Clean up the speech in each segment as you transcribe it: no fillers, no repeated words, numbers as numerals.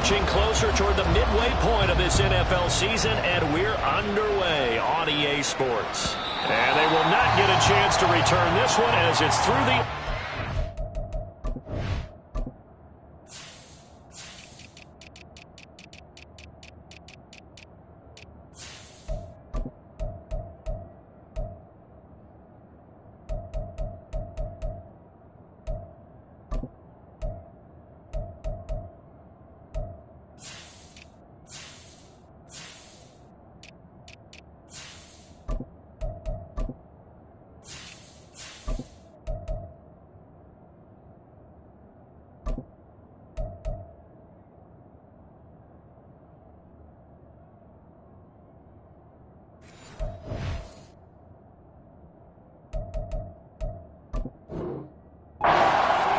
inching closer toward the midway point of this NFL season, and we're underway on EA Sports. And they will not get a chance to return this one as it's through the...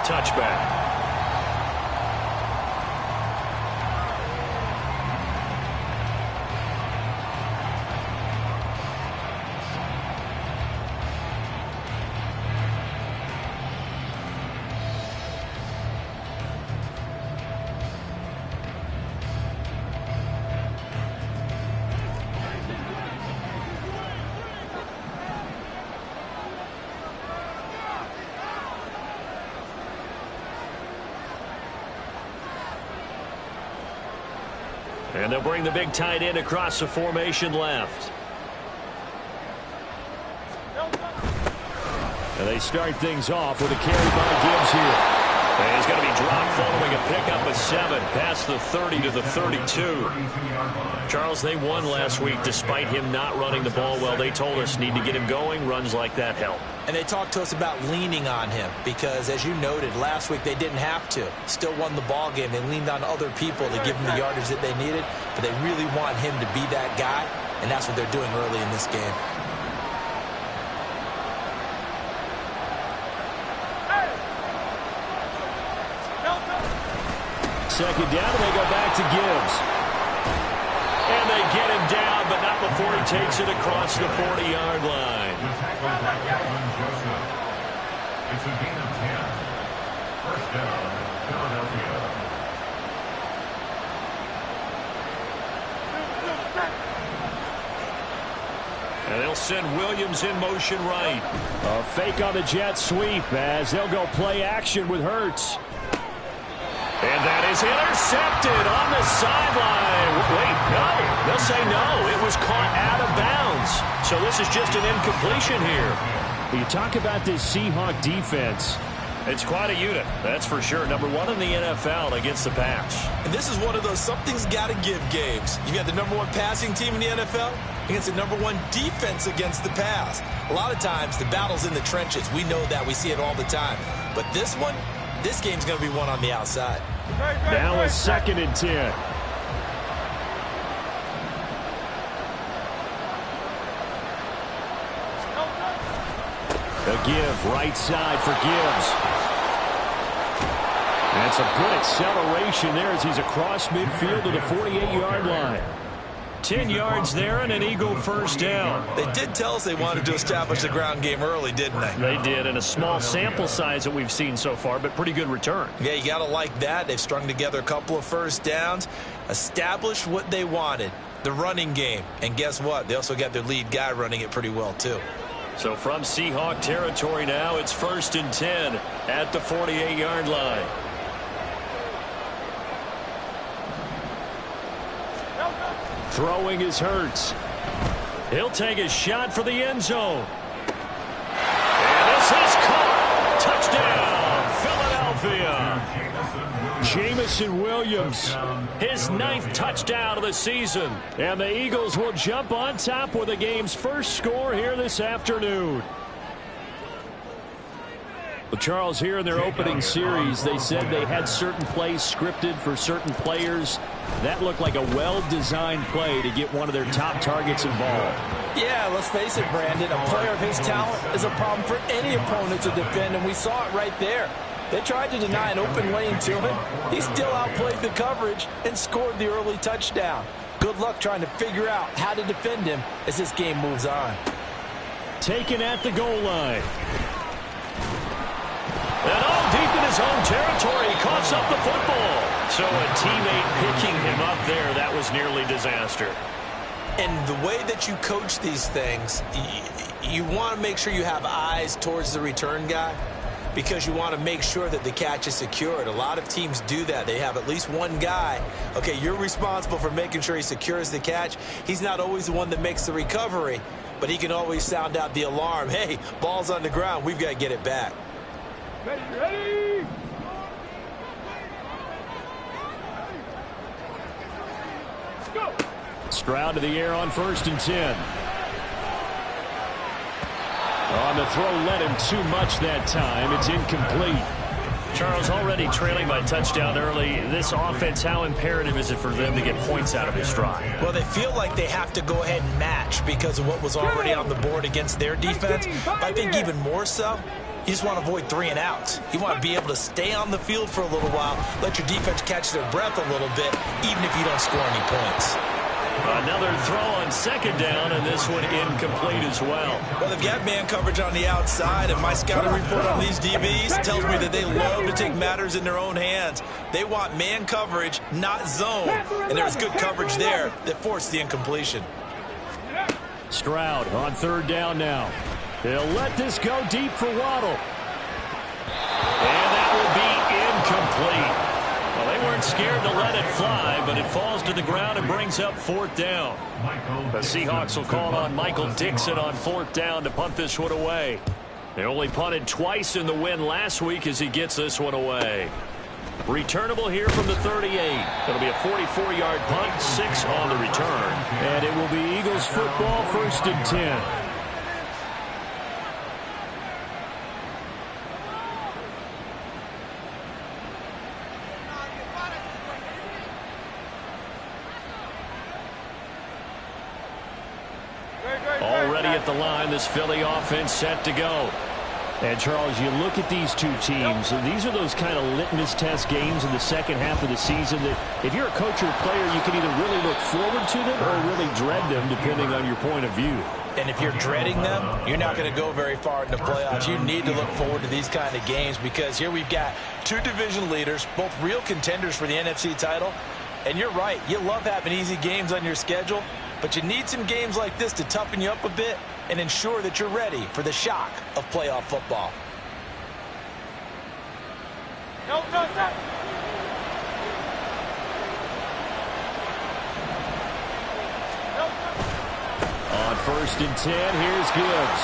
touchback. And they'll bring the big tight end across the formation left. And they start things off with a carry by Gibbs here. And he's going to be dropped following a pickup of 7 past the 30 to the 32. Charles, they won last week despite him not running the ball well. They told us need to get him going. Runs like that help. And they talked to us about leaning on him because, as you noted, last week they didn't have to. Still won the ball game. They leaned on other people to give them the yardage that they needed, but they really want him to be that guy, and that's what they're doing early in this game. Second down, and they go back to Gibbs. And they get him down, but not before he takes it across the 40-yard line. It's a gain of 10. First down, Philadelphia. And they'll send Williams in motion right. A fake on the jet sweep as they'll go play action with Hurts. And that is intercepted on the sideline. Wait, no. They'll say no. It was caught out of bounds. So this is just an incompletion here. You talk about this Seahawk defense. It's quite a unit, that's for sure. Number 1 in the NFL against the pass. And this is one of those something's got to give games. You got the number 1 passing team in the NFL against the number 1 defense against the pass. A lot of times, the battle's in the trenches. We know that. We see it all the time. But this one, this game's going to be won on the outside. Now a 2nd and 10. A give, right side for Gibbs. That's a good acceleration there as he's across midfield to the 48-yard line. 10 yards there and an Eagle first down. They did tell us they wanted to establish the ground game early, didn't they? They did, and a small sample size that we've seen so far, but pretty good return. Yeah, you got to like that. They've strung together a couple of first downs, established what they wanted, the running game. And guess what? They also got their lead guy running it pretty well, too. So from Seahawk territory now, it's 1st and 10 at the 48-yard line. Throwing is Hurts. He'll take a shot for the end zone. And this is caught. Touchdown, Philadelphia. Jamison Williams, his 9th touchdown of the season. And the Eagles will jump on top with the game's first score here this afternoon. Well, Charles, here in their opening series, they said they had certain plays scripted for certain players. That looked like a well-designed play to get one of their top targets involved. Yeah, let's face it, Brandon. A player of his talent is a problem for any opponent to defend, and we saw it right there. They tried to deny an open lane to him. He still outplayed the coverage and scored the early touchdown. Good luck trying to figure out how to defend him as this game moves on. Taken at the goal line. And all deep in his own territory, he coughs up the football. So a teammate picking him up there, that was nearly disaster. And the way that you coach these things, you want to make sure you have eyes towards the return guy because you want to make sure that the catch is secured. A lot of teams do that. They have at least one guy. Okay, you're responsible for making sure he secures the catch. He's not always the one that makes the recovery, but he can always sound out the alarm. Hey, ball's on the ground. We've got to get it back. Ready? Let's go. Stroud to the air on 1st and 10. On the throw, led him too much that time. It's incomplete. Charles, already trailing by touchdown early. This offense, how imperative is it for them to get points out of this drive? Well, they feel like they have to go ahead and match because of what was already on the board against their defense. But I think even more so, you just want to avoid 3 and outs. You want to be able to stay on the field for a little while, let your defense catch their breath a little bit, even if you don't score any points. Another throw on 2nd down, and this one incomplete as well. Well, they've got man coverage on the outside, and my scouting report on these DBs tells me that they love to take matters in their own hands. They want man coverage, not zone. And there's good coverage there that forced the incompletion. Stroud on 3rd down now. He'll let this go deep for Waddle. And that will be incomplete. Well, they weren't scared to let it fly, but it falls to the ground and brings up 4th down. The Seahawks will call on Michael Dixon on 4th down to punt this one away. They only punted twice in the win last week as he gets this one away. Returnable here from the 38. It'll be a 44-yard punt, 6 on the return. And it will be Eagles football, 1st and 10. Already at the line, this Philly offense set to go. And, Charles, you look at these two teams, and these are those kind of litmus test games in the second half of the season that if you're a coach or a player, you can either really look forward to them or really dread them, depending on your point of view. And if you're dreading them, you're not going to go very far in the playoffs. You need to look forward to these kind of games because here we've got 2 division leaders, both real contenders for the NFC title. And you're right, you love having easy games on your schedule, but you need some games like this to toughen you up a bit and ensure that you're ready for the shock of playoff football. No. On 1st and 10, here's Gibbs.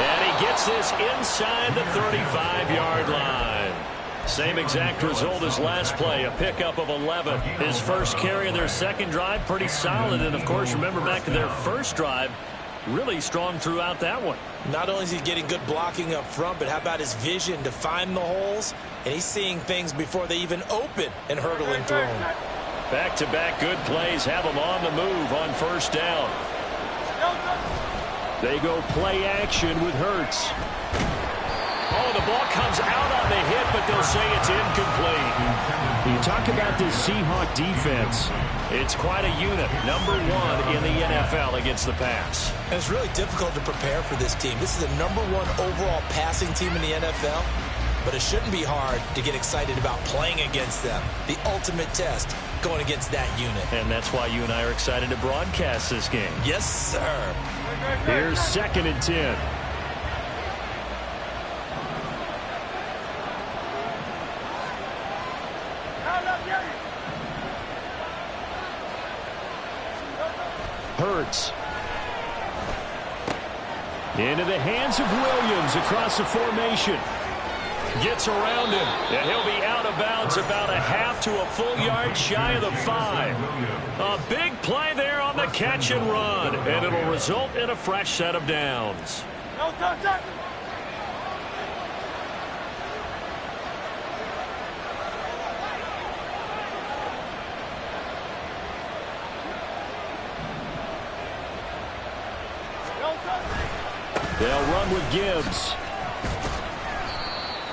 And he gets this inside the 35-yard line. Same exact result as last play, a pickup of 11. His first carry in their second drive, pretty solid. And, of course, remember back to their first drive, really strong throughout that one. Not only is he getting good blocking up front, but how about his vision to find the holes? And he's seeing things before they even open and hurdling through them. Back-to-back good plays have them on the move on 1st down. They go play action with Hurts. Oh, the ball comes out on the hit, but they'll say it's incomplete. You talk about this Seahawk defense. It's quite a unit, number 1 in the NFL against the pass. And it's really difficult to prepare for this team. This is the number 1 overall passing team in the NFL, but it shouldn't be hard to get excited about playing against them. The ultimate test going against that unit. And that's why you and I are excited to broadcast this game. Yes, sir. Here's 2nd and 10. Hurts. Into the hands of Williams across the formation. Gets around him, and he'll be out of bounds about a half to a full yard shy of the 5. A big play there on the catch and run, and it'll result in a fresh set of downs. They'll run with Gibbs.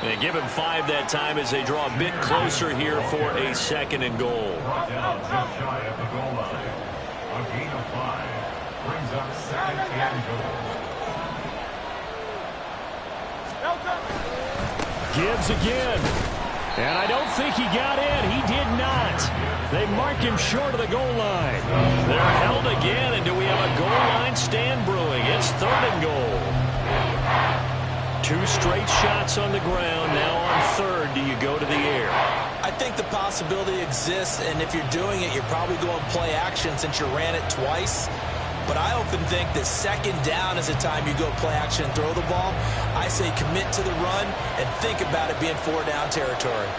They give him 5 that time as they draw a bit closer here for a 2nd and goal. Down just shy of the goal line. A gain of 5 brings up 2nd and goal. Gibbs again. And I don't think he got in. He did not. They mark him short of the goal line. They're held again, and do we have a goal line stand brewing? It's 3rd and goal. 2 straight shots on the ground. Now on 3rd, do you go to the air? I think the possibility exists, and if you're doing it, you're probably going play action since you ran it twice. But I often think that 2nd down is the time you go play action and throw the ball. I say commit to the run and think about it being 4-down territory.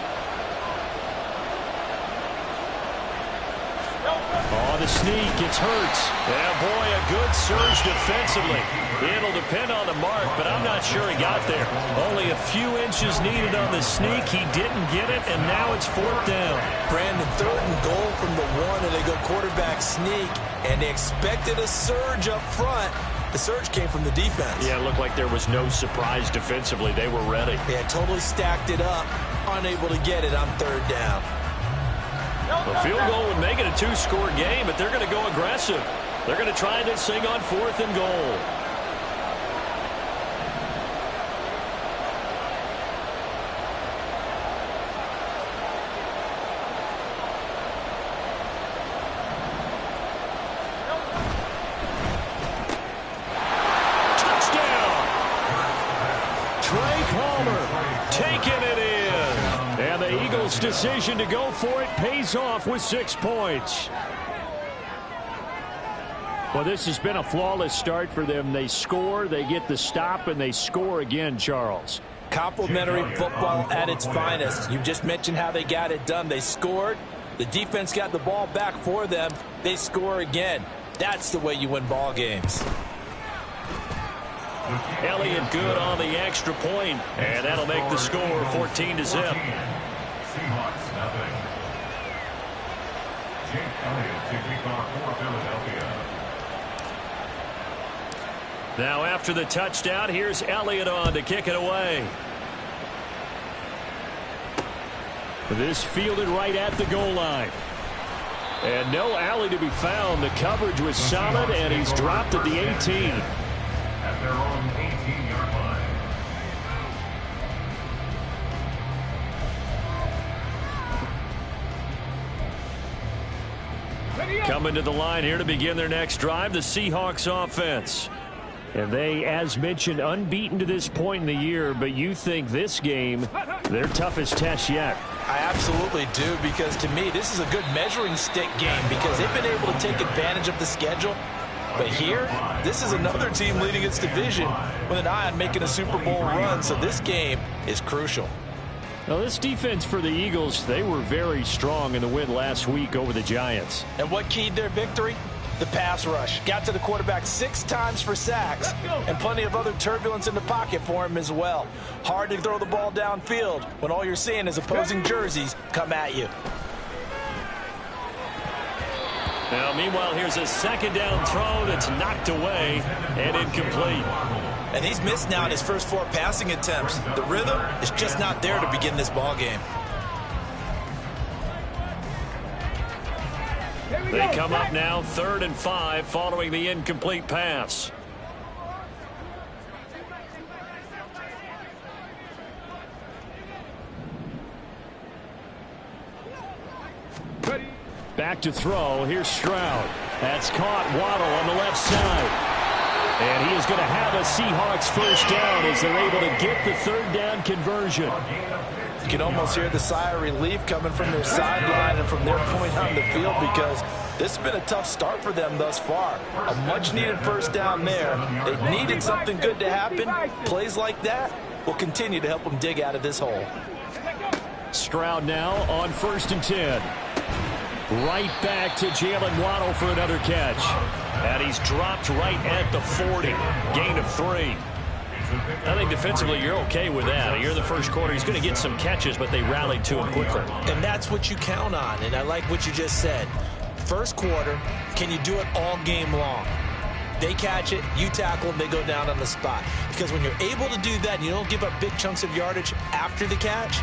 Oh, the sneak. It's Hurts. Yeah, boy, a good surge defensively. It'll depend on the mark, but I'm not sure he got there. Only a few inches needed on the sneak. He didn't get it, and now it's 4th down. Brandon, 3rd and goal from the 1, and they go quarterback sneak, and they expected a surge up front. The surge came from the defense. Yeah, it looked like there was no surprise defensively. They were ready. Yeah, totally stacked it up, unable to get it on 3rd down. A field goal would make it a 2-score game, but they're going to go aggressive. They're going to try this thing on 4th and goal. Touchdown! Trey Palmer taking it in. And the Eagles' decision to go for it pays off with 6 points. Well, this has been a flawless start for them. They score, they get the stop, and they score again, Charles. Complimentary football at its finest. You just mentioned how they got it done. They scored. The defense got the ball back for them. They score again. That's the way you win ball games. Elliott good on the extra point, and that'll make the score 14-0. Seahawks, nothing. Jake Elliott to kick off for Philadelphia. Now after the touchdown, here's Elliott on to kick it away. This fielded right at the goal line. And no alley to be found. The coverage was solid, and he's dropped at the 18. At their own 18-yard line. Coming to the line here to begin their next drive, the Seahawks offense. And they, as mentioned, unbeaten to this point in the year, but you think this game, their toughest test yet. I absolutely do, because to me, this is a good measuring stick game because they've been able to take advantage of the schedule. But here, this is another team leading its division with an eye on making a Super Bowl run, so this game is crucial. Now, this defense for the Eagles, they were very strong in the win last week over the Giants. And what keyed their victory? The pass rush. Got to the quarterback 6 times for sacks, and plenty of other turbulence in the pocket for him as well. Hard to throw the ball downfield when all you're seeing is opposing jerseys come at you. Now, meanwhile, here's a 2nd down throw that's knocked away and incomplete. And he's missed now in his first 4 passing attempts. The rhythm is just not there to begin this ball game. They come up now 3rd and 5 following the incomplete pass. Back to throw. Here's Stroud. That's caught. Waddle on the left side. And he is going to have a Seahawks first down as they're able to get the 3rd down conversion. You can almost hear the sigh of relief coming from their sideline and from their point on the field because this has been a tough start for them thus far. A much-needed first down there. They needed something good to happen. Plays like that will continue to help them dig out of this hole. Stroud now on 1st and 10. Right back to Jalen Waddle for another catch. And he's dropped right at the 40. Gain of 3. I think defensively you're okay with that. You're in the first quarter. He's going to get some catches, but they rallied to him quickly. And that's what you count on, and I like what you just said. First quarter, can you do it all game long? They catch it, you tackle them, they go down on the spot. Because when you're able to do that and you don't give up big chunks of yardage after the catch,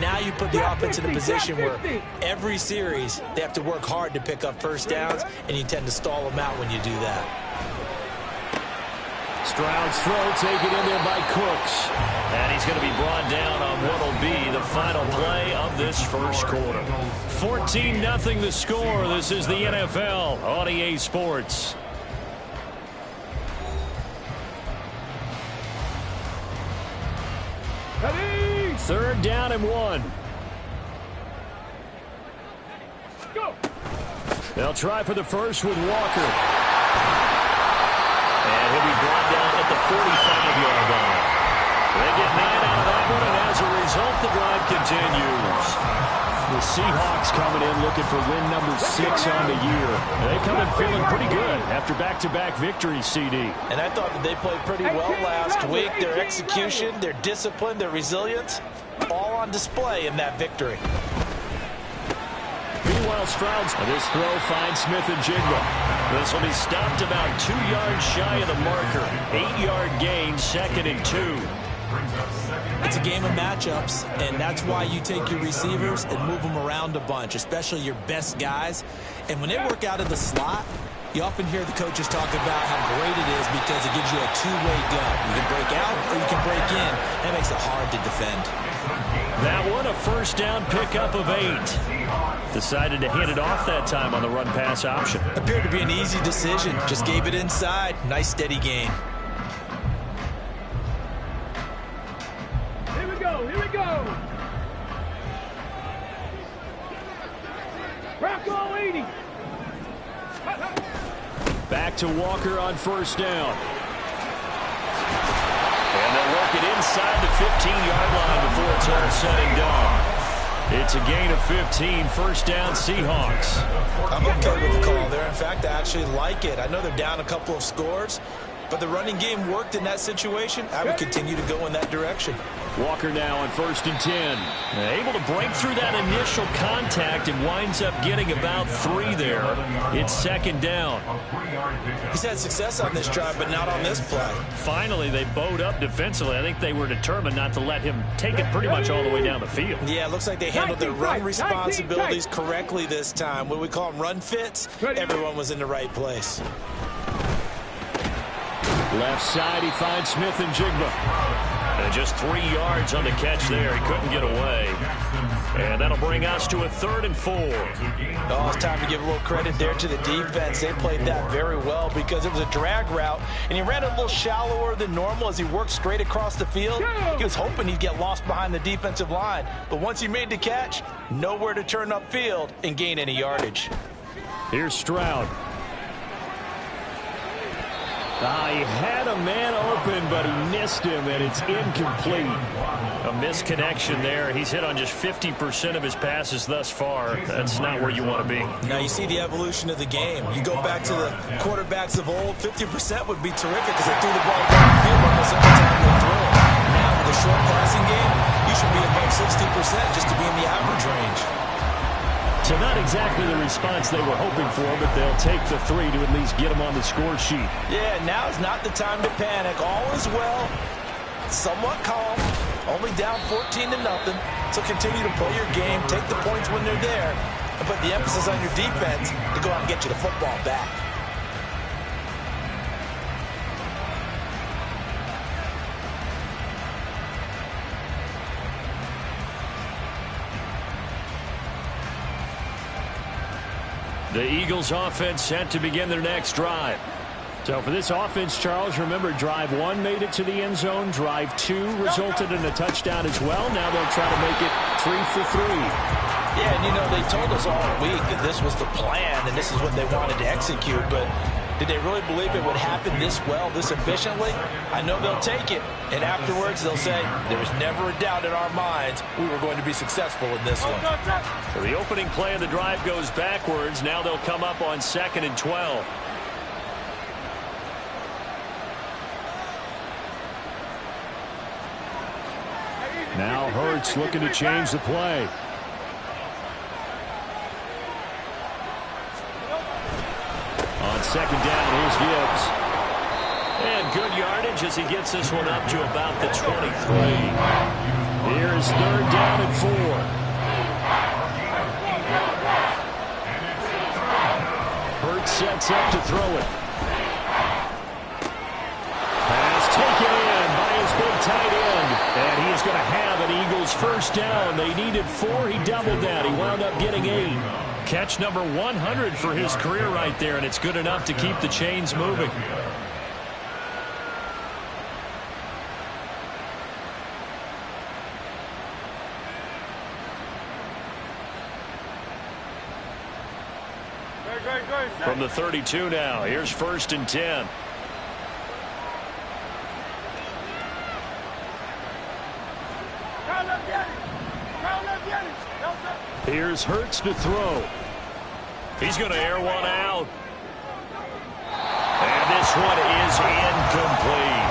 now you put the offense in a position where every series they have to work hard to pick up first downs, and you tend to stall them out when you do that. Stroud's throw taken in there by Cooks. And he's going to be brought down on what will be the final play of this first quarter. 14-0 the score. This is the NFL on EA Sports. Ready? 3rd down and 1. Go. They'll try for the first with Walker. And he'll be brought down at the 45-yard line. They get 9 out of that one, and as a result, the drive continues. The Seahawks coming in looking for win number 6 on the year. They come in feeling pretty good after back-to-back victories, CD. And I thought that they played pretty well last week. Their execution, their discipline, their resilience, all on display in that victory. Meanwhile, Stroud's this throw finds Smith and Jigba. This will be stopped about 2 yards shy of the marker. 8-yard gain, 2nd and 2. It's a game of matchups, and that's why you take your receivers and move them around a bunch, especially your best guys. And when they work out of the slot, you often hear the coaches talk about how great it is because it gives you a two-way go. You can break out or you can break in. That makes it hard to defend. That one, a first down pickup of 8. Decided to hand it off that time on the run-pass option. Appeared to be an easy decision. Just gave it inside. Nice, steady gain. Here we go. Here we go. Bronco 80. Back to Walker on first down. And they'll work it inside the 15-yard line before it's all said and done. It's a gain of 15, first down Seahawks. I'm okay with the call there. In fact, I actually like it. I know they're down a couple of scores, but the running game worked in that situation. I would continue to go in that direction. Walker now on 1st and 10. Able to break through that initial contact and winds up getting about 3 there. It's 2nd down. He's had success on this drive, but not on this play. Finally, they bowed up defensively. I think they were determined not to let him take it pretty much all the way down the field. Yeah, it looks like they handled their run responsibilities correctly this time. What we call them run fits, everyone was in the right place. Left side, he finds Smith and Jigba. And just 3 yards on the catch there. He couldn't get away. And that'll bring us to a 3rd and 4. Oh, it's time to give a little credit there to the defense. They played that very well because it was a drag route, and he ran a little shallower than normal as he worked straight across the field. He was hoping he'd get lost behind the defensive line. But once he made the catch, nowhere to turn upfield and gain any yardage. Here's Stroud. He had a man open, but he missed him, and it's incomplete. A misconnection there. He's hit on just 50% of his passes thus far. That's not where you want to be. Now you see the evolution of the game. You go back to the quarterbacks of old, 50% would be terrific because they threw the ball down the field almost every time they threw it. Now with the short passing game, you should be above 60% just to be in the average range. So not exactly the response they were hoping for, but they'll take the 3 to at least get them on the score sheet. Yeah, now is not the time to panic. All is well, somewhat calm, only down 14-0. So continue to play your game, take the points when they're there, and put the emphasis on your defense to go out and get you the football back. The Eagles offense set to begin their next drive. So for this offense, Charles, remember drive 1 made it to the end zone. Drive 2 resulted in a touchdown as well. Now they'll try to make it 3 for 3. Yeah, and you know, they told us all week that this was the plan and this is what they wanted to execute, but did they really believe it would happen this well, this efficiently? I know they'll take it, and afterwards they'll say, there was never a doubt in our minds we were going to be successful in this one. So the opening play of the drive goes backwards. Now they'll come up on 2nd and 12. Now Hurts looking to change the play. On 2nd down, here's Gibbs. And good yardage as he gets this one up to about the 23. Here is 3rd down and 4. Hurts sets up to throw it. Eagles first down. They needed 4. He doubled that. He wound up getting 8. Catch number 100 for his career right there, and it's good enough to keep the chains moving. From the 32 now, here's 1st and 10. Here's Hurts to throw. He's going to air one out. And this one is incomplete.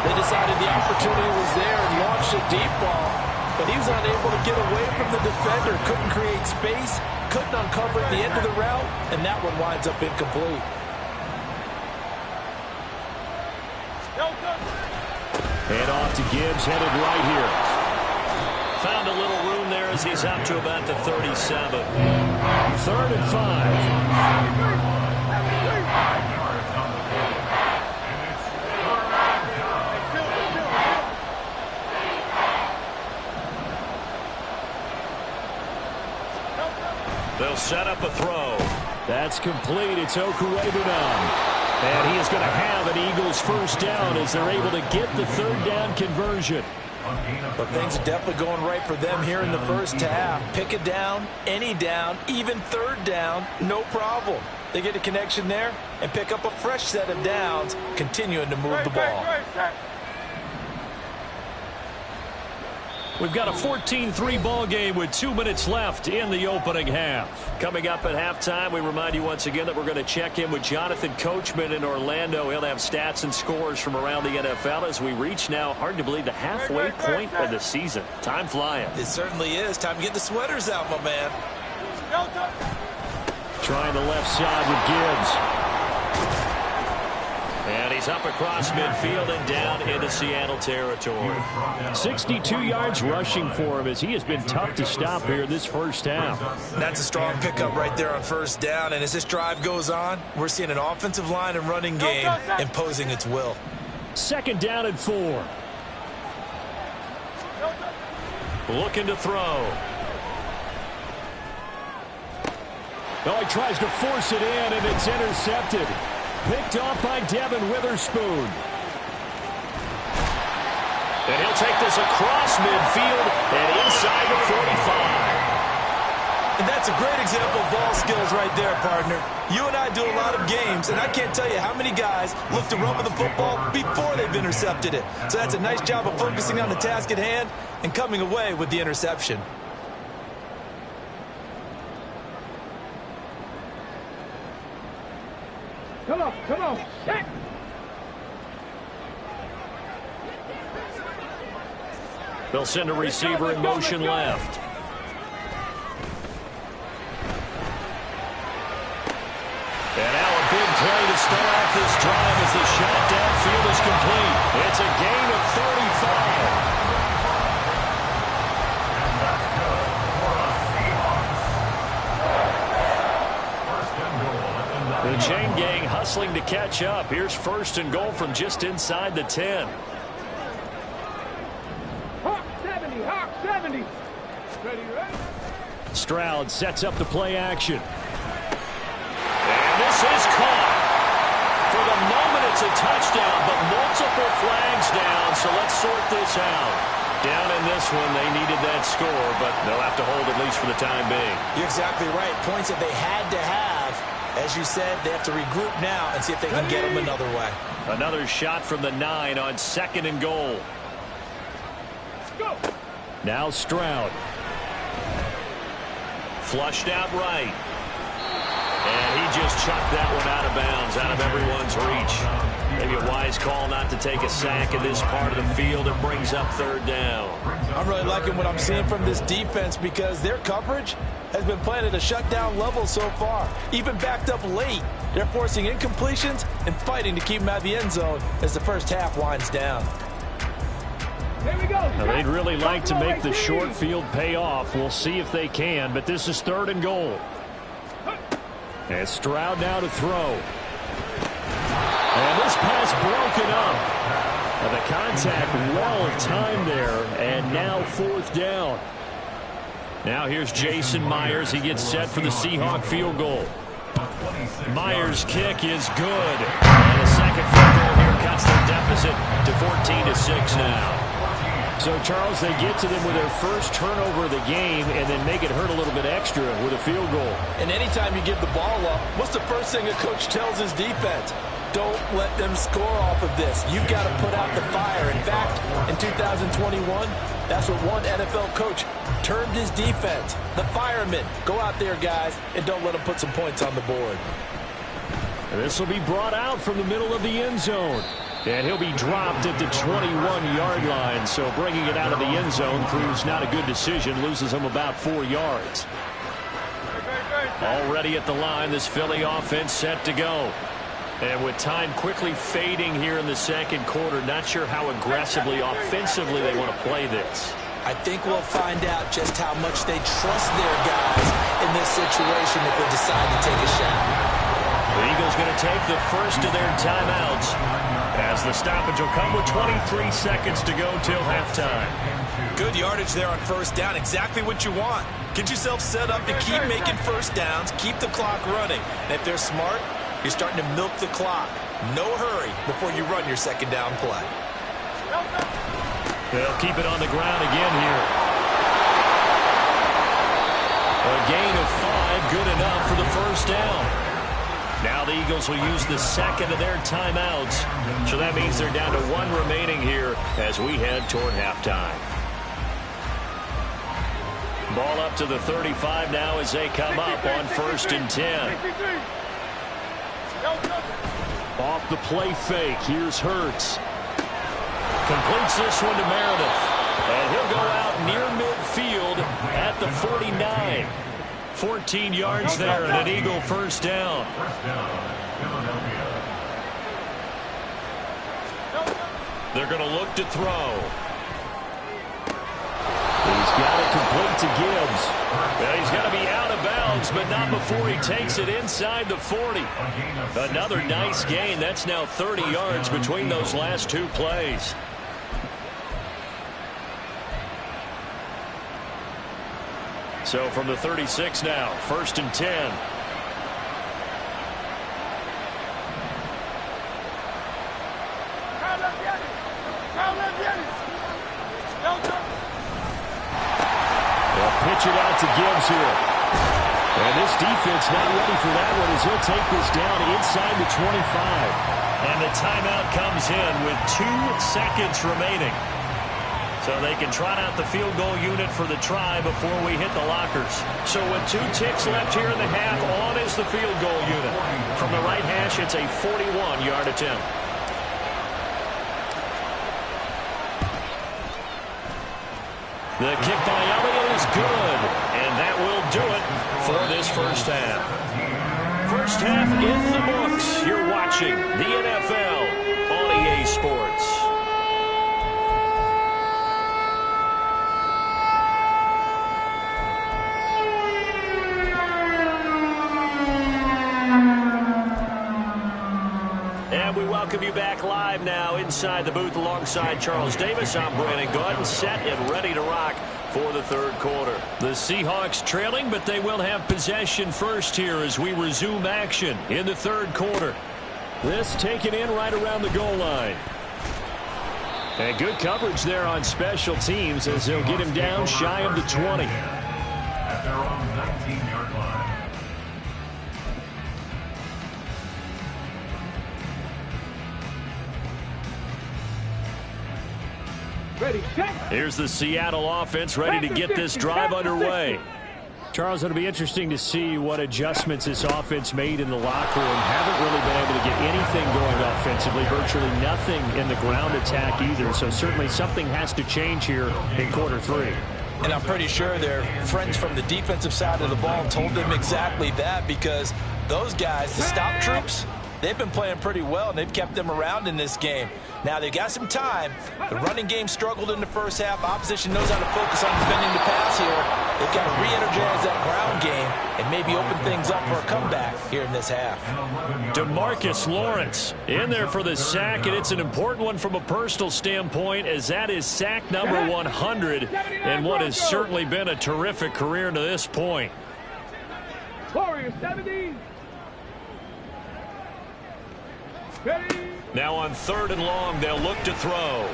They decided the opportunity was there and launched a deep ball, but he was unable to get away from the defender, couldn't create space, couldn't uncover at the end of the route, and that one winds up incomplete. Hand off to Gibbs, headed right here. Found a little room there as he's up to about the 37. 3rd and 5. They'll set up a throw. That's complete. It's Okuebunan. And he is going to have an Eagles first down as they're able to get the 3rd down conversion. But things are definitely going right for them here in the first half. Pick a down, any down, even 3rd down, no problem. They get a connection there and pick up a fresh set of downs, continuing to move the ball. We've got a 14-3 ball game with 2 minutes left in the opening half. Coming up at halftime, we remind you once again that we're going to check in with Jonathan Coachman in Orlando. He'll have stats and scores from around the NFL as we reach now, hard to believe, the halfway point of the season. Time flying. It certainly is. Time to get the sweaters out, my man. Trying the left side with Gibbs. And he's up across midfield and down into Seattle territory. 62 yards rushing for him as he has been tough to stop here this first half. That's a strong pickup right there on 1st down. And as this drive goes on, we're seeing an offensive line and running game imposing its will. 2nd down and 4. Looking to throw. Oh, he tries to force it in, and it's intercepted. Picked off by Devin Witherspoon. And he'll take this across midfield and inside the 45. And that's a great example of ball skills right there, partner. You and I do a lot of games, and I can't tell you how many guys look to run with the football before they've intercepted it. So that's a nice job of focusing on the task at hand and coming away with the interception. Come on, set. They'll send a receiver in motion left. And now a big play to start off this drive as the shot downfield is complete. It's a gain of 35. The chain gang hustling to catch up. Here's 1st and goal from just inside the 10. Hawk 70, Hawk 70. Ready? Stroud sets up the play action. And this is caught. For the moment, it's a touchdown, but multiple flags down, so let's sort this out. Down in this one, they needed that score, but they'll have to hold at least for the time being. You're exactly right. Points that they had to have. As you said, they have to regroup now and see if they can get them another way. Another shot from the 9 on 2nd and goal. Go. Now Stroud. Flushed out right. And he just chucked that one out of bounds, out of everyone's reach. Maybe a wise call not to take a sack in this part of the field. It brings up 3rd down. I'm really liking what I'm seeing from this defense because their coverage has been playing at a shutdown level so far. Even backed up late, they're forcing incompletions and fighting to keep them out of the end zone as the first half winds down. Here we go. Now, they'd really like to make the short field pay off. We'll see if they can, but this is 3rd and goal. And Stroud now to throw. And this pass broken up. The contact well timed there, and now fourth down. Now here's Jason Myers. He gets set for the Seahawk field goal. Myers' kick is good. And a second field goal here cuts their deficit to 14-6 now. So, Charles, they get to them with their first turnover of the game and then make it hurt a little bit extra with a field goal. And anytime you give the ball up, what's the first thing a coach tells his defense? Don't let them score off of this. You've got to put out the fire. In fact, in 2021, that's what one NFL coach termed his defense. The firemen. Go out there, guys, and don't let them put some points on the board. This will be brought out from the middle of the end zone. And he'll be dropped at the 21-yard line. So bringing it out of the end zone proves not a good decision. Loses him about 4 yards. Already at the line, this Philly offense set to go. And with time quickly fading here in the second quarter, not sure how aggressively, offensively they want to play this. I think we'll find out just how much they trust their guys in this situation if they decide to take a shot. The Eagles going to take the first of their timeouts as the stoppage will come with 23 seconds to go till halftime. Good yardage there on first down. Exactly what you want. Get yourself set up to keep making first downs, keep the clock running. And if they're smart, you're starting to milk the clock. No hurry before you run your second down play. They'll keep it on the ground again here. A gain of 5, good enough for the first down. Now the Eagles will use the second of their timeouts. So that means they're down to 1 remaining here as we head toward halftime. Ball up to the 35 now as they come up on 1st and 10. Off the play fake. Here's Hurts. Completes this one to Meredith. And he'll go out near midfield at the 49. 14 yards there and an Eagle first down. They're going to look to throw. He's got it complete to Gibbs. Well, he's got to be out of bounds, but not before he takes it inside the 40. Another nice gain. That's now 30 yards between those last 2 plays. So from the 36 now, 1st and 10. They'll pitch it out to Gibbs here. And this defense not ready for that one as he'll take this down inside the 25. And the timeout comes in with 2 seconds remaining. So they can trot out the field goal unit for the try before we hit the lockers. So with 2 ticks left here in the half, on is the field goal unit. From the right hash, it's a 41-yard attempt. The kick by Elliott is good, and that will do it for this first half. First half in the books. You're watching the NFL on EA Sports. We welcome you back live now inside the booth alongside Charles Davis. I'm Brandon Gordon, set and ready to rock for the third quarter. The Seahawks trailing, but they will have possession first here as we resume action in the third quarter. This taken in right around the goal line. And good coverage there on special teams as they'll get him down shy of the 20. At their own 19-yard line. Ready, set. Here's the Seattle offense ready to get this drive underway. Charles, it'll be interesting to see what adjustments this offense made in the locker room. Haven't really been able to get anything going offensively, virtually nothing in the ground attack either. So certainly something has to change here in quarter 3. And I'm pretty sure their friends from the defensive side of the ball told them exactly that, because those guys, the stop troops, They've been playing pretty well, and they've kept them around in this game. Now, they've got some time. The running game struggled in the first half. Opposition knows how to focus on defending the pass here. They've got to re-energize that ground game and maybe open things up for a comeback here in this half. DeMarcus Lawrence in there for the sack, and it's an important one from a personal standpoint, as that is sack number 100 and what has certainly been a terrific career to this point. Warriors 70. Ready. Now on 3rd and long, they'll look to throw.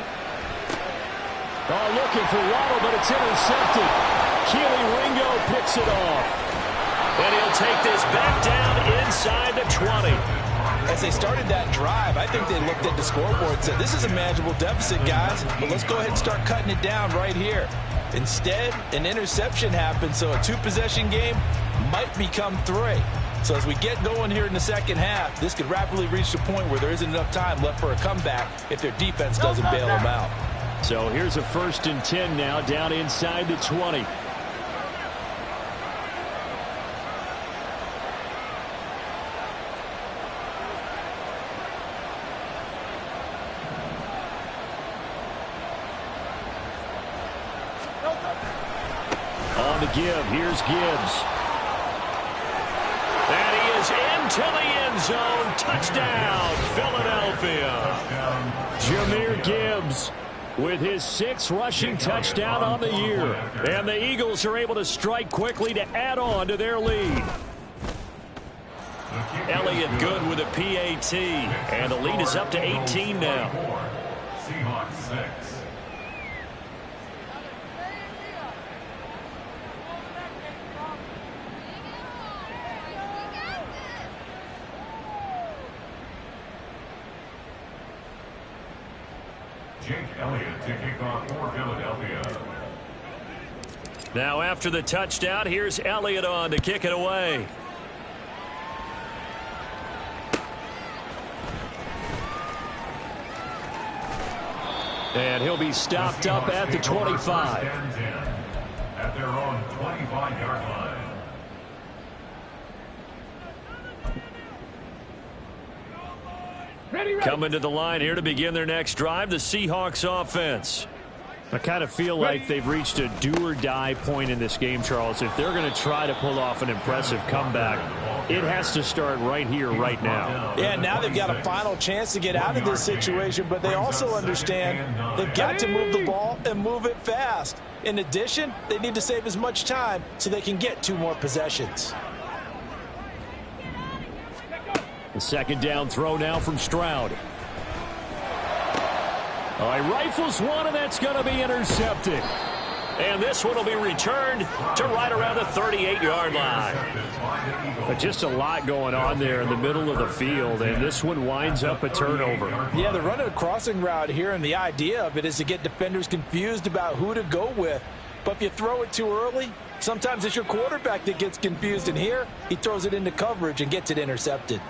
Oh, looking for Waddle, but it's intercepted. Keely Ringo picks it off. And he'll take this back down inside the 20. As they started that drive, I think they looked at the scoreboard and said, this is a manageable deficit, guys, but let's go ahead and start cutting it down right here. Instead, an interception happened, so a 2-possession game might become 3. So as we get going here in the second half, this could rapidly reach the point where there isn't enough time left for a comeback if their defense doesn't bail them out. So here's a 1st and 10 now, down inside the 20. On the give, here's Gibbs. And he is into the end zone. Touchdown, Philadelphia. Jahmyr Gibbs with his 6th rushing touchdown on the year. And the Eagles are able to strike quickly to add on to their lead. Elliott good with a PAT. And the lead is up to 18 now. Seahawks 6. Jake Elliott to kick off for Philadelphia. Now after the touchdown, here's Elliott on to kick it away. And he'll be stopped up at the 25. At their own 25-yard line. Coming to the line here to begin their next drive, the Seahawks offense. I kind of feel like they've reached a do-or-die point in this game, Charles. If they're going to try to pull off an impressive comeback, it has to start right here, right now. Yeah, now they've got a final chance to get out of this situation, but they also understand they've got to move the ball and move it fast. In addition, they need to save as much time so they can get 2 more possessions. The 2nd down throw now from Stroud. Oh, he rifles one, and that's going to be intercepted. And this one will be returned to right around the 38-yard line. But just a lot going on there in the middle of the field, and this one winds up a turnover. Yeah, they're running a crossing route here, and the idea of it is to get defenders confused about who to go with. But if you throw it too early, sometimes it's your quarterback that gets confused, and here he throws it into coverage and gets it intercepted.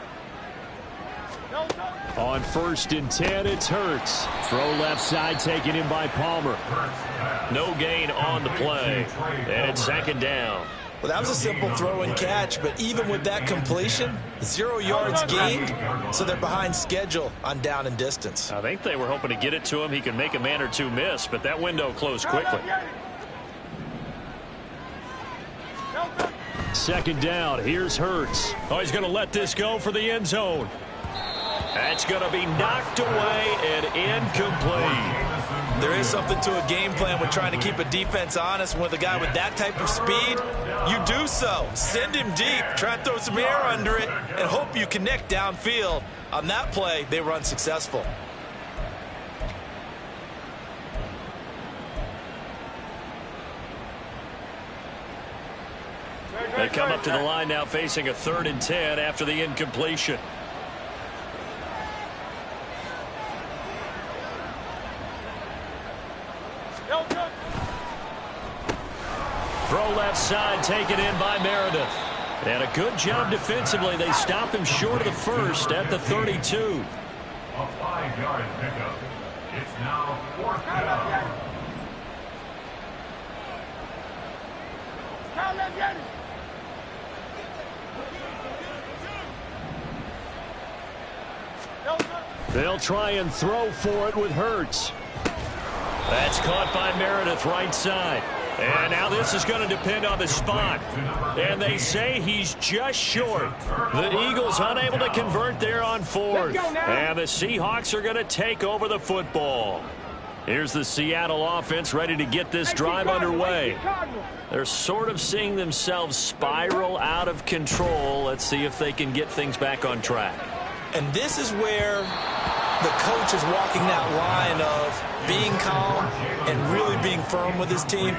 On 1st and 10, it's Hurts. Throw left side taken in by Palmer. No gain on the play. And it's 2nd down. Well, that was a simple throw and catch, but even with that completion, 0 yards gained, so they're behind schedule on down and distance. I think they were hoping to get it to him. He can make a man or 2 miss, but that window closed quickly. 2nd down. Here's Hurts. Oh, he's going to let this go for the end zone. That's going to be knocked away and incomplete. There is something to a game plan with trying to keep a defense honest. With a guy with that type of speed, you do so. Send him deep, try and throw some air under it, and hope you connect downfield. On that play, they were unsuccessful. They come up to the line now facing a 3rd and 10 after the incompletion. Throw left side taken in by Meredith. And a good job defensively. They stop him short of the 1st at the 32. A 5-yard pickup. It's now 4th down. They'll try and throw for it with Hurts. That's caught by Meredith right side. And now this is going to depend on the spot. And they say he's just short. The Eagles unable to convert there on fourth. And the Seahawks are going to take over the football. Here's the Seattle offense ready to get this drive underway. They're sort of seeing themselves spiral out of control. Let's see if they can get things back on track. And this is where the coach is walking that line of being calm and really being firm with his team.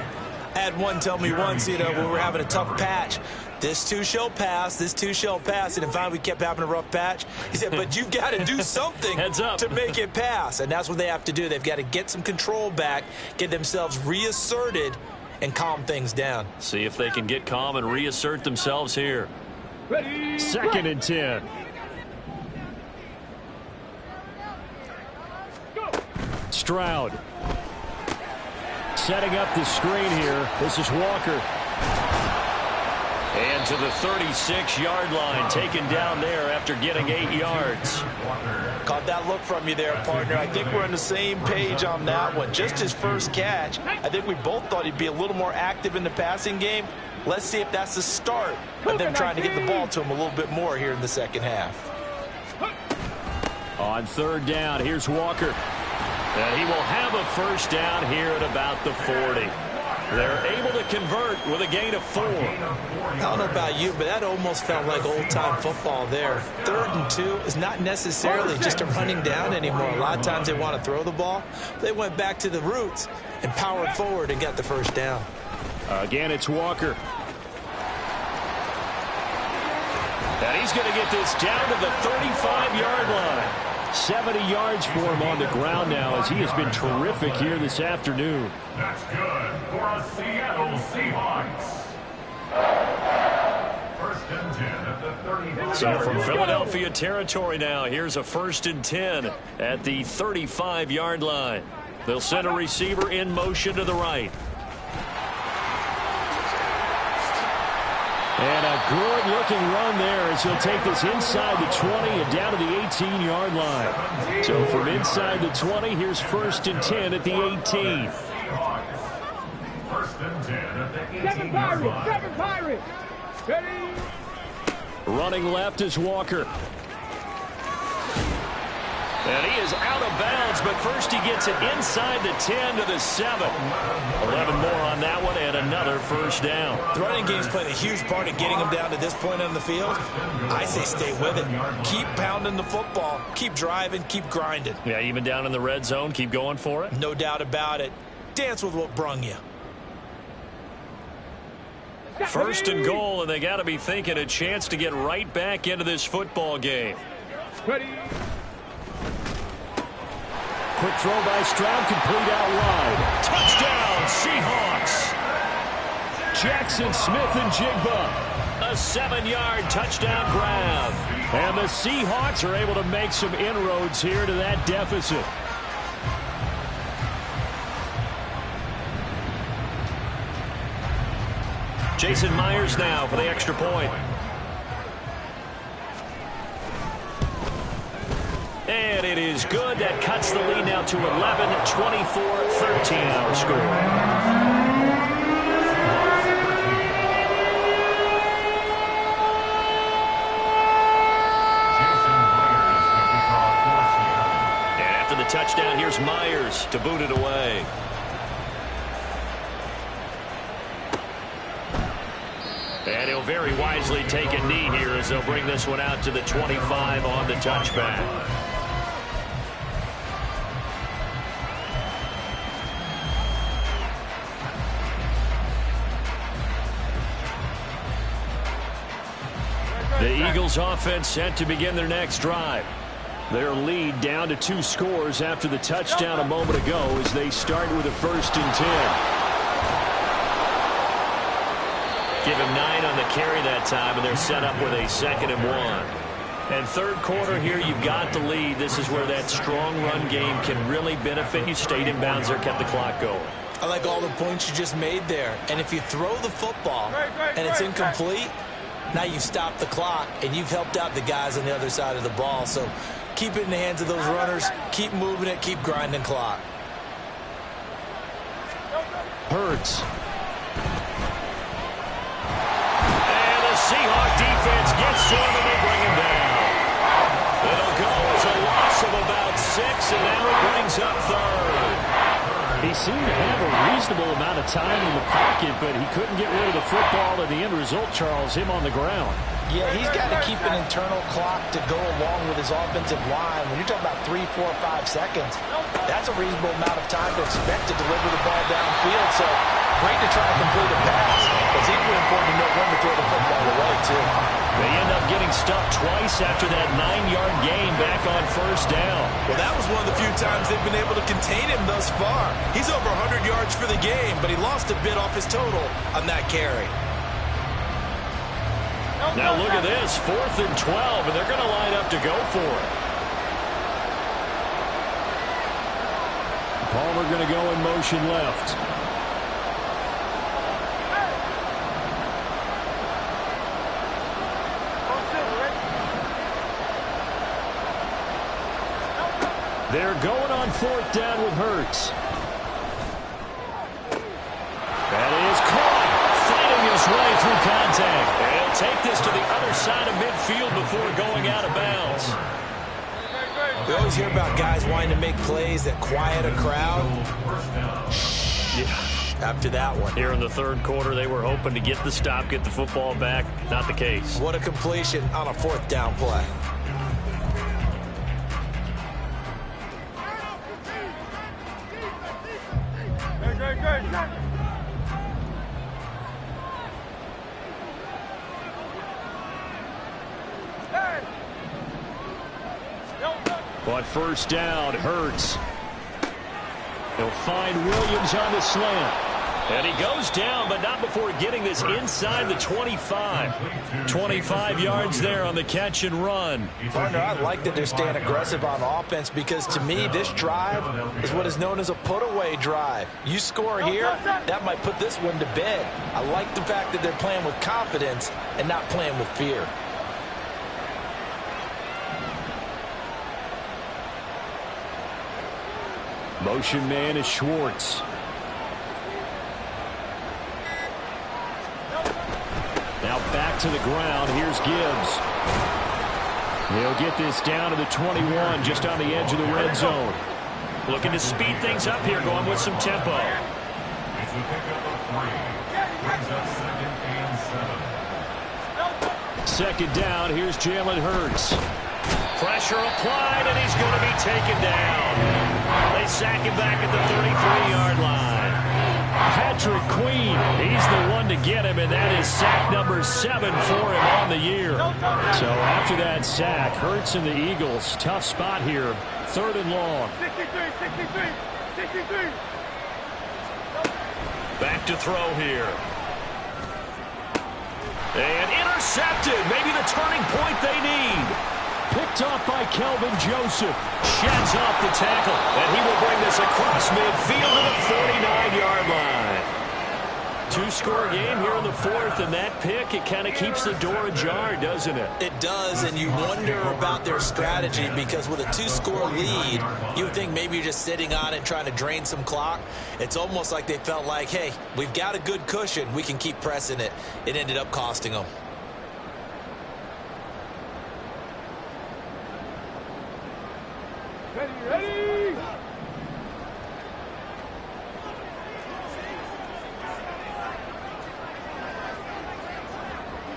I had one tell me once, when we were having a tough patch, this too shall pass, this too shall pass. And finally we kept having a rough patch. He said, but you've got to do something to make it pass. And that's what they have to do. They've got to get some control back, get themselves reasserted, and calm things down. See if they can get calm and reassert themselves here. Second and 10. Stroud. Setting up the screen here. This is Walker. And to the 36-yard line, taken down there after getting 8 yards. Caught that look from you there, partner. I think we're on the same page on that one. Just his first catch. I think we both thought he'd be a little more active in the passing game. Let's see if that's the start of them trying to get the ball to him a little bit more here in the second half. On third down, here's Walker. And he will have a first down here at about the 40. They're able to convert with a gain of 4. I don't know about you, but that almost felt like old-time football there. 3rd and 2 is not necessarily just a running down anymore. A lot of times they want to throw the ball. They went back to the roots and powered forward and got the first down. Again, it's Walker. And he's going to get this down to the 35-yard line. 70 yards for him on the ground now as he has been terrific here this afternoon. That's good for a Seattle Seahawks. First and 10 at the 35. So from Philadelphia territory now, here's a 1st and 10 at the 35-yard line. They'll send a receiver in motion to the right. And a good-looking run there as he'll take this inside the 20 and down to the 18-yard line. So from inside the 20, here's 1st and 10 at the 18. First and 10 at the 18-yard line. 7 Pirates. Ready. Running left is Walker. And he is out of bounds, but first he gets it inside the 10 to the 7. 11 more on that one and another first down. The running game's played a huge part in getting him down to this point on the field. I say stay with it. Keep pounding the football. Keep driving. Keep grinding. Yeah, even down in the red zone, keep going for it. No doubt about it. Dance with what brung you. 1st and goal, and they got to be thinking a chance to get right back into this football game. Ready. Quick throw by Stroud, complete out wide. Touchdown, Seahawks. Jackson Smith and Jigba. A 7-yard touchdown grab. And the Seahawks are able to make some inroads here to that deficit. Jason Myers now for the extra point. And it is good. That cuts the lead now to 11, 24-13 our score. And after the touchdown, here's Myers to boot it away. And he'll very wisely take a knee here as they'll bring this one out to the 25 on the touchback. The Eagles offense set to begin their next drive. Their lead down to 2 scores after the touchdown a moment ago as they start with a 1st and 10. Give him 9 on the carry that time, and they're set up with a 2nd and 1. And 3rd quarter here, you've got the lead. This is where that strong run game can really benefit you. Stayed in bounds there, kept the clock going. I like all the points you just made there. And if you throw the football and it's incomplete, now you've stopped the clock and you've helped out the guys on the other side of the ball. So Keep it in the hands of those runners. Keep moving it. Keep grinding clock. Hurts. And the Seahawk defense gets to him and they bring him down. It'll go as a loss of about 6, and now it brings up third. He seemed to have a reasonable amount of time in the pocket, but he couldn't get rid of the football, and the end result, Charles, him on the ground. Yeah, he's got to keep an internal clock to go along with his offensive line. When you're talking about 3, 4, 5 seconds, that's a reasonable amount of time to expect to deliver the ball downfield. So great to try to complete a pass. It's equally important to know when to throw the football away, too. They end up getting stuffed twice after that 9-yard gain back on first down. Well, that was one of the few times they've been able to contain him thus far. He's over 100 yards for the game, but he lost a bit off his total on that carry. Now look at this, 4th and 12, and they're going to line up to go for it. Palmer going to go in motion left. They're going on 4th down with Hurts. That is caught, fighting his way through contact. He'll take this to the other side of midfield before going out of bounds. We always hear about guys wanting to make plays that quiet a crowd. After that one. Here in the third quarter, they were hoping to get the stop, get the football back. Not the case. What a completion on a 4th down play. But first down, Hurts. He'll find Williams on the slant. And he goes down, but not before getting this inside the 25. 25 yards there on the catch and run. Partner, I like that they're staying aggressive on offense because, to me, this drive is what is known as a put-away drive. You score here, that might put this one to bed. I like the fact that they're playing with confidence and not playing with fear. Motion man is Schwartz. Now back to the ground. Here's Gibbs. He'll get this down to the 21, just on the edge of the red zone. Looking to speed things up here, going with some tempo. It's a pickup of 3. Brings up 2nd and 7. Second down, here's Jalen Hurts. Pressure applied, and he's going to be taken down. They sack him back at the 33-yard line. Patrick Queen, he's the one to get him, and that is sack number 7 for him on the year. So after that sack, Hurts and the Eagles, tough spot here, 3rd and long. 63. Back to throw here. And intercepted, maybe the turning point they need. Picked off by Kelvin Joseph. Sheds off the tackle, and he will bring this across midfield to the 49-yard line. 2-score game here in the 4th, and that pick, it kind of keeps the door ajar, doesn't it? It does, and you wonder about their strategy because with a 2-score lead, you would think maybe you're just sitting on it trying to drain some clock. It's almost like they felt like, hey, we've got a good cushion. We can keep pressing it. It ended up costing them. Ready.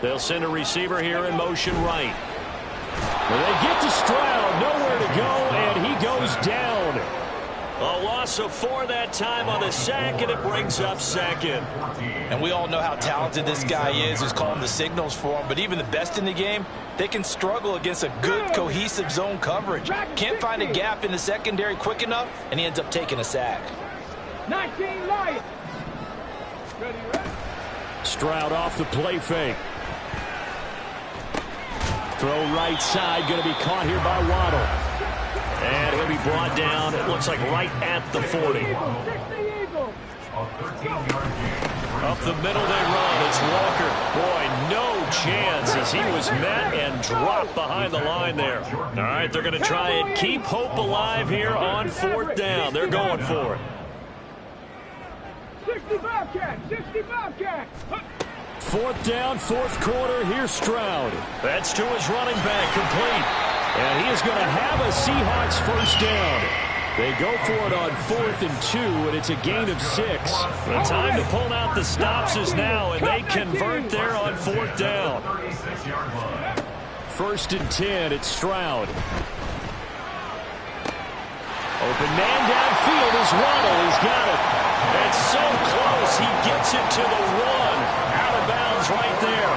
They'll send a receiver here in motion right. Well, they get to Stroud, nowhere to go, and he goes down. A loss of 4 that time on the sack, and it brings up 2nd. And we all know how talented this guy is who's calling the signals for him, but even the best in the game, they can struggle against a good, cohesive zone coverage. Can't find a gap in the secondary quick enough, and he ends up taking a sack. 19 Lions. Ready. Stroud off the play fake. Throw right side, going to be caught here by Waddle. And he'll be brought down, it looks like right at the 40. Up the middle they run. It's Walker. Boy, no chance as he was met and dropped behind the line there. All right, they're going to try and keep hope alive here on 4th down. They're going for it. 65 cat, 65 cat. 4th down, 4th quarter. Here's Stroud. That's to his running back, complete. And he is going to have a Seahawks 1st down. They go for it on 4th and 2, and it's a gain of 6. The time to pull out the stops is now, and they convert there on 4th down. 1st and 10, it's Stroud. Open man downfield is Waddle. He's got it. It's so close. He gets it to the 1. Out of bounds right there.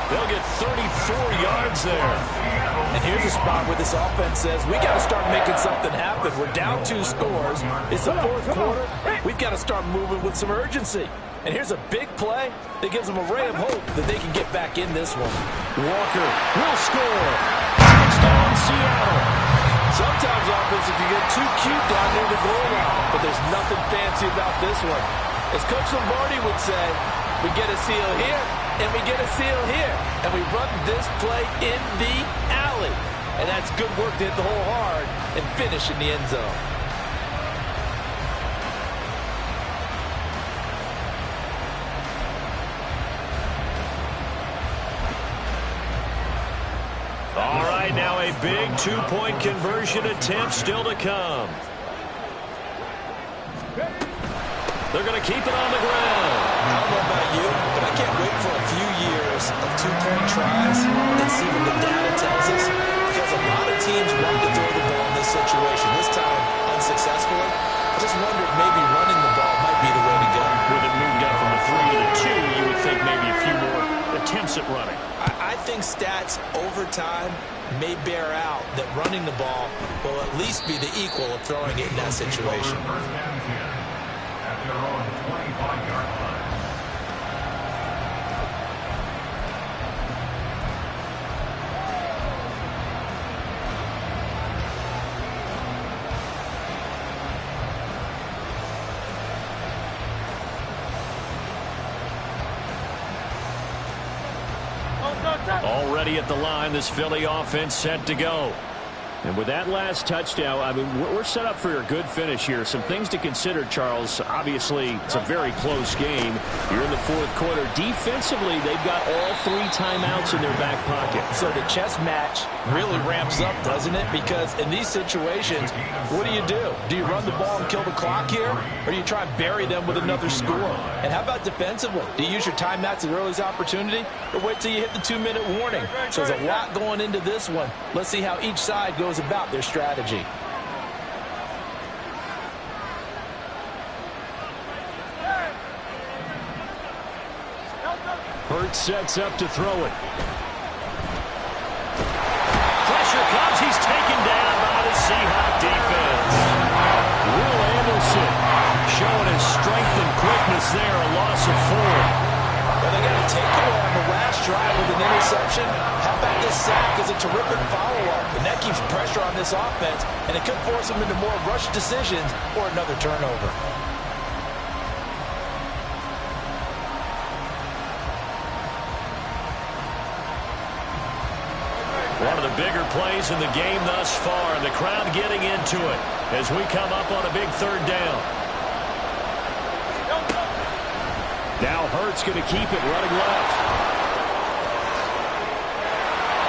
They'll get 34 yards there. And here's a spot where this offense says, we got to start making something happen. We're down 2 scores. It's the 4th quarter. We've got to start moving with some urgency. And here's a big play that gives them a ray of hope that they can get back in this one. Walker will score. Touchdown, Seattle. Sometimes offenses can get too cute down near the goal line, but there's nothing fancy about this one. As Coach Lombardi would say, we get a seal here, and we get a seal here, and we run this play in the alley. And that's good work to hit the hole hard and finish in the end zone. All right, now a big 2-point conversion attempt still to come. They're going to keep it on the ground. I don't know about you, but I can't wait for a few years of 2-point tries and see what the data tells us, because a lot of teams want to throw the ball in this situation. This time, unsuccessfully. I just wonder if maybe running the ball might be the way to go. With it moved up from the 3 to the 2, you would think maybe a few more attempts at running. I think stats over time may bear out that running the ball will at least be the equal of throwing it in that situation. At their own 25-yard line. Already at the line, this Philly offense set to go. And with that last touchdown, I mean, we're set up for a good finish here. Some things to consider, Charles. Obviously, it's a very close game. You're in the 4th quarter. Defensively, they've got all 3 timeouts in their back pocket. So the chess match really ramps up, doesn't it? Because in these situations, what do? Do you run the ball and kill the clock here? Or do you try and bury them with another score? And how about defensively? Do you use your timeouts at earliest opportunity? Or wait till you hit the 2-minute warning? So there's a lot going into this one. Let's see how each side goes about their strategy. Hurts sets up to throw it. Pressure comes. He's taken down by the Seahawks defense. Will Anderson showing his strength and quickness there. A loss of 4. Well, they got a takeaway on the last drive with an interception. How about this sack is a terrific follow-up, and that keeps pressure on this offense, and it could force them into more rush decisions or another turnover. One of the bigger plays in the game thus far, and the crowd getting into it as we come up on a big 3rd down. Now Hurts going to keep it running left.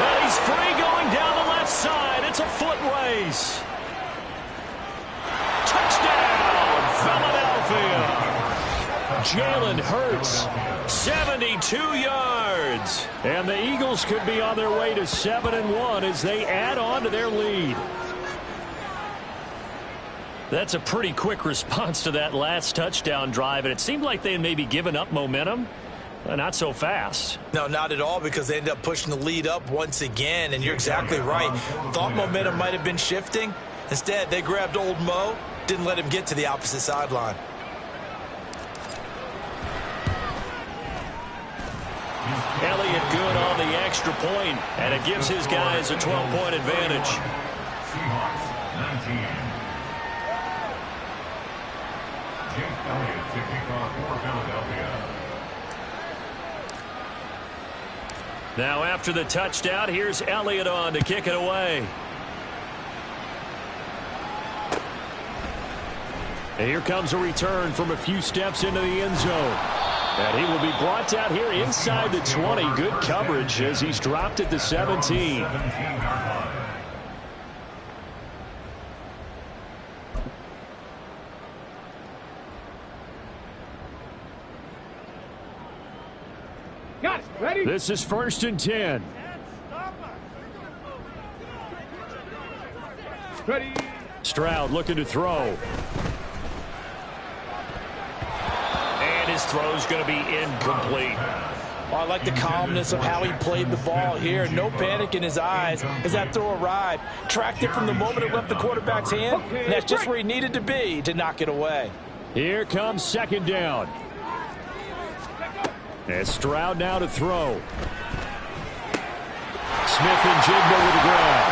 And he's free going down the left side. It's a foot race. Touchdown, Philadelphia. Jalen Hurts, 72 yards. And the Eagles could be on their way to 7-1 as they add on to their lead. That's a pretty quick response to that last touchdown drive, and it seemed like they had maybe given up momentum. Not so fast. No, not at all, because they ended up pushing the lead up once again, and you're exactly right. Thought momentum might have been shifting. Instead, they grabbed old Mo, didn't let him get to the opposite sideline. Elliott good on the extra point, and it gives his guys a 12-point advantage. Seahawks 19. Jake Elliott to kick off for Philadelphia. Now after the touchdown, here's Elliott on to kick it away. And here comes a return from a few steps into the end zone. And he will be brought down here inside the 20. Good coverage as he's dropped at the 17. Got it. Ready? This is 1st and 10. Ready. Stroud looking to throw. And his throw's going to be incomplete. Well, I like the calmness of how he played the ball here. No panic in his eyes as that throw arrived. Tracked it from the moment it left the quarterback's hand, and that's just where he needed to be to knock it away. Here comes 2nd down. And Stroud now to throw. Smith and Jigba with the grab.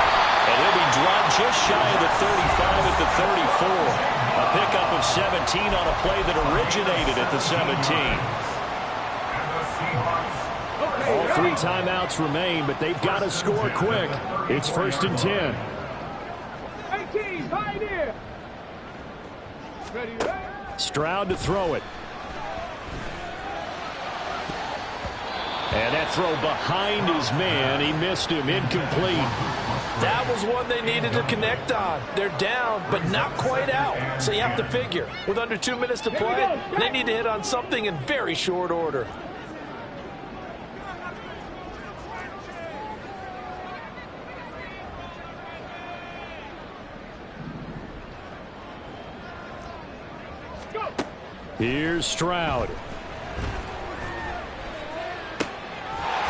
And he'll be dropped just shy of the 35 at the 34. A pickup of 17 on a play that originated at the 17. All 3 timeouts remain, but they've got to score quick. It's 1st and 10. 18, right here. Ready, ready. Stroud to throw it. And that throw behind his man. He missed him. Incomplete. That was one they needed to connect on. They're down, but not quite out. So you have to figure, with under 2 minutes to play, they need to hit on something in very short order. Here's Stroud.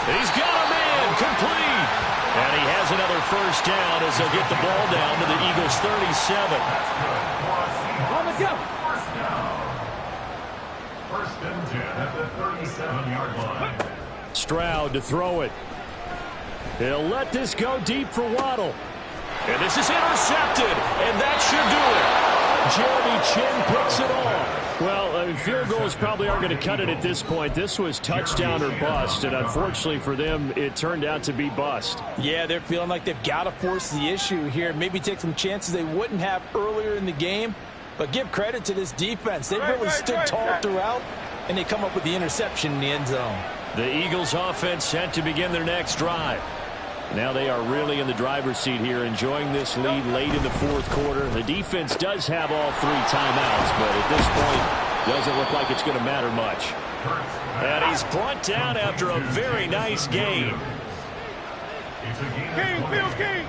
He's got a man complete. And he has another 1st down as they'll get the ball down to the Eagles' 37. On the go. 1st and 10 at the 37-yard line. Stroud to throw it. He'll let this go deep for Waddle. And this is intercepted. And that should do it. Jeremy Chin picks it off. Well, field goals probably aren't going to cut it at this point. This was touchdown or bust, and unfortunately for them, it turned out to be bust. Yeah, they're feeling like they've got to force the issue here. Maybe take some chances they wouldn't have earlier in the game. But give credit to this defense. They really stood tall throughout, and they come up with the interception in the end zone. The Eagles offense set to begin their next drive. Now they are really in the driver's seat here, enjoying this lead late in the 4th quarter. The defense does have all 3 timeouts, but at this point, doesn't look like it's going to matter much. And he's brought down after a very nice game. King, Bill King.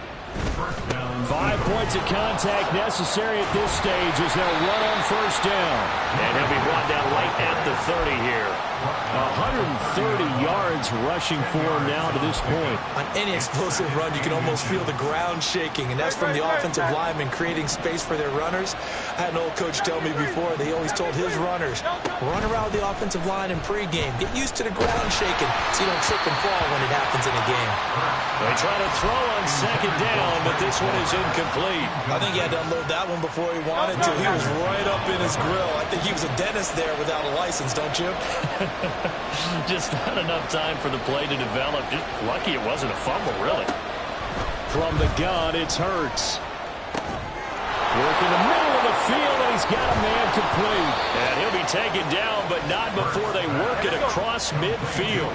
5 points of contact necessary at this stage as they'll run on 1st down. And he'll be brought down right at the 30 here. 130 yards rushing for him now to this point. On any explosive run, you can almost feel the ground shaking, and that's from the offensive linemen creating space for their runners. I had an old coach tell me before, they always told his runners, run around the offensive line in pregame. Get used to the ground shaking so you don't trip and fall when it happens in a game. They try to throw on 2nd down, but this one is incomplete. I think he had to unload that one before he wanted to. He was right up in his grill. I think he was a dentist there without a license, don't you? Just not enough time for the play to develop. Just lucky it wasn't a fumble, really. From the gun, it's Hurts. Working the middle of the field, and he's got a man complete. And he'll be taken down, but not before they work it across midfield.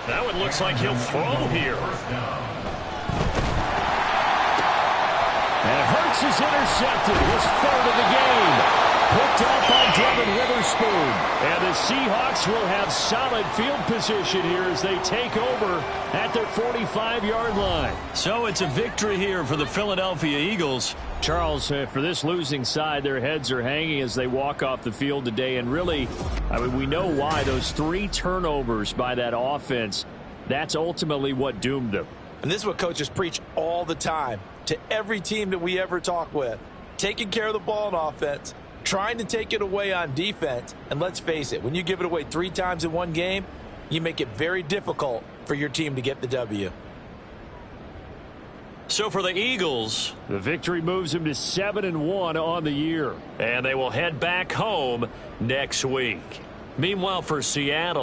That one looks like he'll throw here. And Hurts is intercepted. His 3rd of the game. Picked up by Devin Witherspoon. And the Seahawks will have solid field position here as they take over at their 45-yard line. So it's a victory here for the Philadelphia Eagles. Charles, for this losing side, their heads are hanging as they walk off the field today. And really, I mean, we know why. Those 3 turnovers by that offense, that's ultimately what doomed them. And this is what coaches preach all the time to every team that we ever talk with. Taking care of the ball on offense, trying to take it away on defense. And let's face it, when you give it away 3 times in one game, you make it very difficult for your team to get the W. So for the Eagles, the victory moves them to 7-1 on the year. And they will head back home next week. Meanwhile, for Seattle,